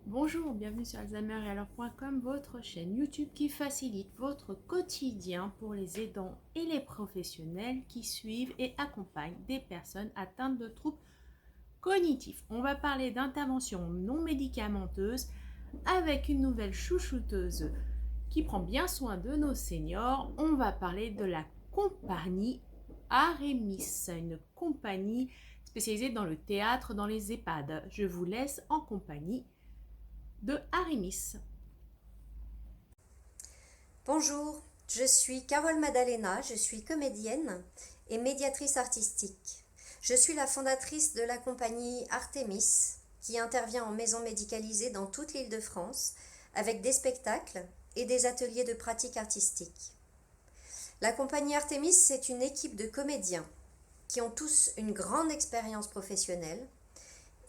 Bonjour, bienvenue sur alzheimer-et-alors.com, votre chaîne YouTube qui facilite votre quotidien pour les aidants et les professionnels qui suivent et accompagnent des personnes atteintes de troubles cognitifs. On va parler d'interventions non médicamenteuses avec une nouvelle chouchouteuse qui prend bien soin de nos seniors. On va parler de la compagnie Arémis, une compagnie spécialisée dans le théâtre dans les EHPAD. Je vous laisse en compagnie de Arémis. Bonjour, je suis Carole Maddalena, je suis comédienne et médiatrice artistique. Je suis la fondatrice de la compagnie Artémis qui intervient en maison médicalisée dans toute l'Île-de-France avec des spectacles et des ateliers de pratique artistique. La compagnie Artémis, c'est une équipe de comédiens qui ont tous une grande expérience professionnelle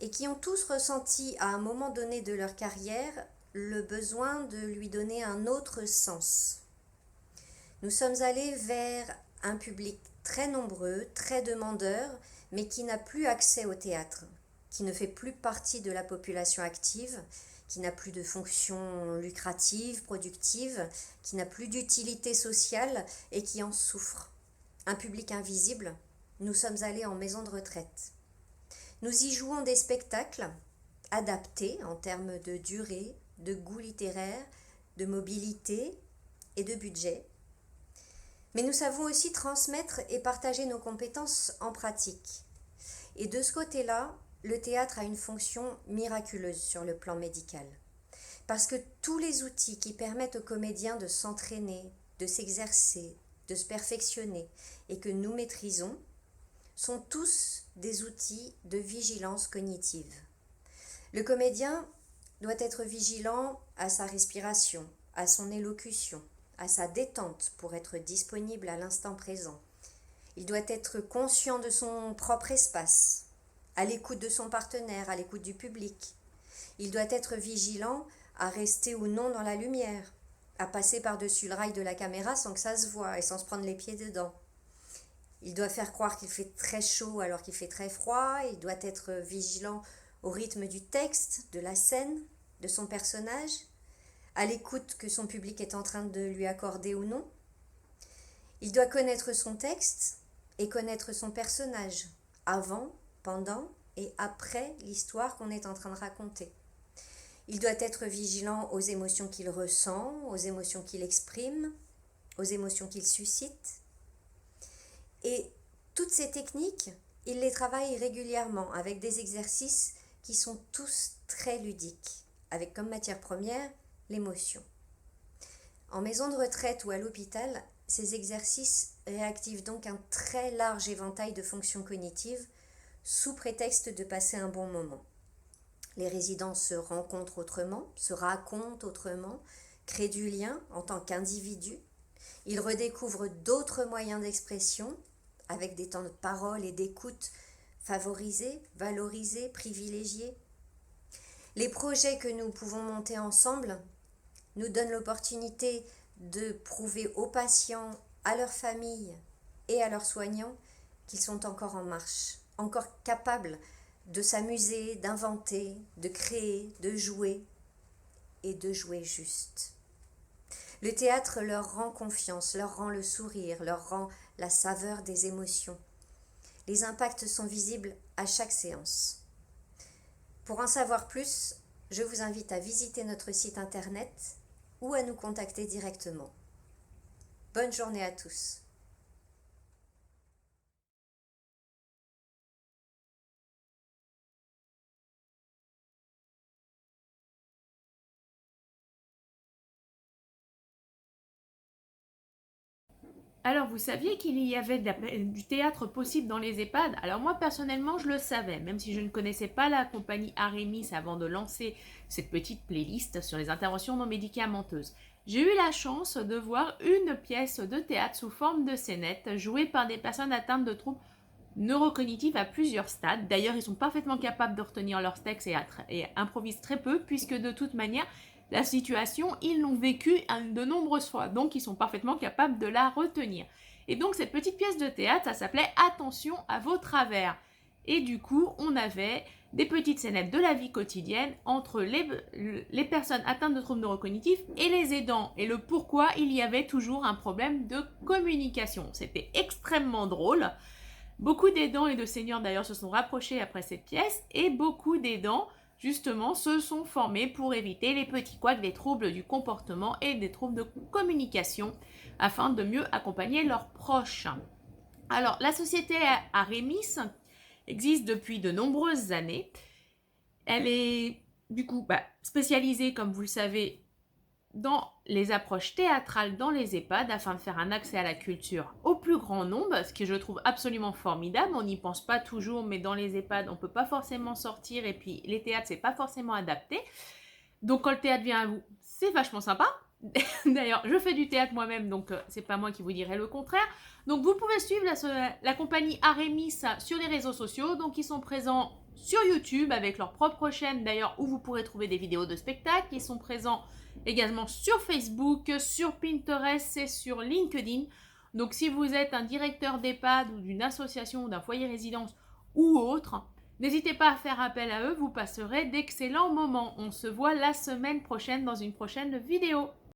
et qui ont tous ressenti à un moment donné de leur carrière le besoin de lui donner un autre sens. Nous sommes allés vers un public très nombreux, très demandeur, mais qui n'a plus accès au théâtre, qui ne fait plus partie de la population active, qui n'a plus de fonction lucrative, productive, qui n'a plus d'utilité sociale et qui en souffre. Un public invisible, nous sommes allés en maison de retraite. Nous y jouons des spectacles adaptés en termes de durée, de goût littéraire, de mobilité et de budget. Mais nous savons aussi transmettre et partager nos compétences en pratique. Et de ce côté-là, le théâtre a une fonction miraculeuse sur le plan médical. Parce que tous les outils qui permettent aux comédiens de s'entraîner, de s'exercer, de se perfectionner et que nous maîtrisons, sont tous des outils de vigilance cognitive. Le comédien doit être vigilant à sa respiration, à son élocution, à sa détente pour être disponible à l'instant présent. Il doit être conscient de son propre espace, à l'écoute de son partenaire, à l'écoute du public. Il doit être vigilant à rester ou non dans la lumière, à passer par-dessus le rail de la caméra sans que ça se voie et sans se prendre les pieds dedans. Il doit faire croire qu'il fait très chaud alors qu'il fait très froid. Il doit être vigilant au rythme du texte, de la scène, de son personnage, à l'écoute que son public est en train de lui accorder ou non. Il doit connaître son texte et connaître son personnage, avant, pendant et après l'histoire qu'on est en train de raconter. Il doit être vigilant aux émotions qu'il ressent, aux émotions qu'il exprime, aux émotions qu'il suscite. Et toutes ces techniques, il les travaille régulièrement avec des exercices qui sont tous très ludiques, avec comme matière première l'émotion. En maison de retraite ou à l'hôpital, ces exercices réactivent donc un très large éventail de fonctions cognitives sous prétexte de passer un bon moment. Les résidents se rencontrent autrement, se racontent autrement, créent du lien en tant qu'individus. Ils redécouvrent d'autres moyens d'expression avec des temps de parole et d'écoute favorisés, valorisés, privilégiés. Les projets que nous pouvons monter ensemble nous donnent l'opportunité de prouver aux patients, à leurs familles et à leurs soignants qu'ils sont encore en marche, encore capables de s'amuser, d'inventer, de créer, de jouer et de jouer juste. Le théâtre leur rend confiance, leur rend le sourire, leur rend la saveur des émotions. Les impacts sont visibles à chaque séance. Pour en savoir plus, je vous invite à visiter notre site internet ou à nous contacter directement. Bonne journée à tous. Alors, vous saviez qu'il y avait du théâtre possible dans les EHPAD? Alors moi, personnellement, je le savais, même si je ne connaissais pas la compagnie Arémis avant de lancer cette petite playlist sur les interventions non médicamenteuses. J'ai eu la chance de voir une pièce de théâtre sous forme de scénette jouée par des personnes atteintes de troubles neurocognitifs à plusieurs stades. D'ailleurs, ils sont parfaitement capables de retenir leurs textes et improvisent très peu, puisque de toute manière, la situation, ils l'ont vécue de nombreuses fois, donc ils sont parfaitement capables de la retenir. Et donc cette petite pièce de théâtre, ça s'appelait « Attention à vos travers ». Et du coup, on avait des petites scénettes de la vie quotidienne entre les personnes atteintes de troubles neurocognitifs et les aidants, et le pourquoi il y avait toujours un problème de communication. C'était extrêmement drôle. Beaucoup d'aidants et de seniors d'ailleurs se sont rapprochés après cette pièce, et beaucoup d'aidants justement se sont formés pour éviter les petits couacs des troubles du comportement et des troubles de communication afin de mieux accompagner leurs proches. Alors, la société Aremis existe depuis de nombreuses années. Elle est du coup spécialisée, comme vous le savez, dans les approches théâtrales dans les EHPAD afin de faire un accès à la culture au plus grand nombre, ce que je trouve absolument formidable. On n'y pense pas toujours, mais dans les EHPAD, on ne peut pas forcément sortir et puis les théâtres, c'est pas forcément adapté. Donc quand le théâtre vient à vous, c'est vachement sympa. D'ailleurs, je fais du théâtre moi-même, donc c'est pas moi qui vous dirai le contraire. Donc vous pouvez suivre la compagnie Aremis sur les réseaux sociaux. Donc ils sont présents sur YouTube avec leur propre chaîne d'ailleurs où vous pourrez trouver des vidéos de spectacles. Ils sont présents également sur Facebook, sur Pinterest et sur LinkedIn. Donc si vous êtes un directeur d'EHPAD ou d'une association ou d'un foyer résidence ou autre, n'hésitez pas à faire appel à eux, vous passerez d'excellents moments. On se voit la semaine prochaine dans une prochaine vidéo.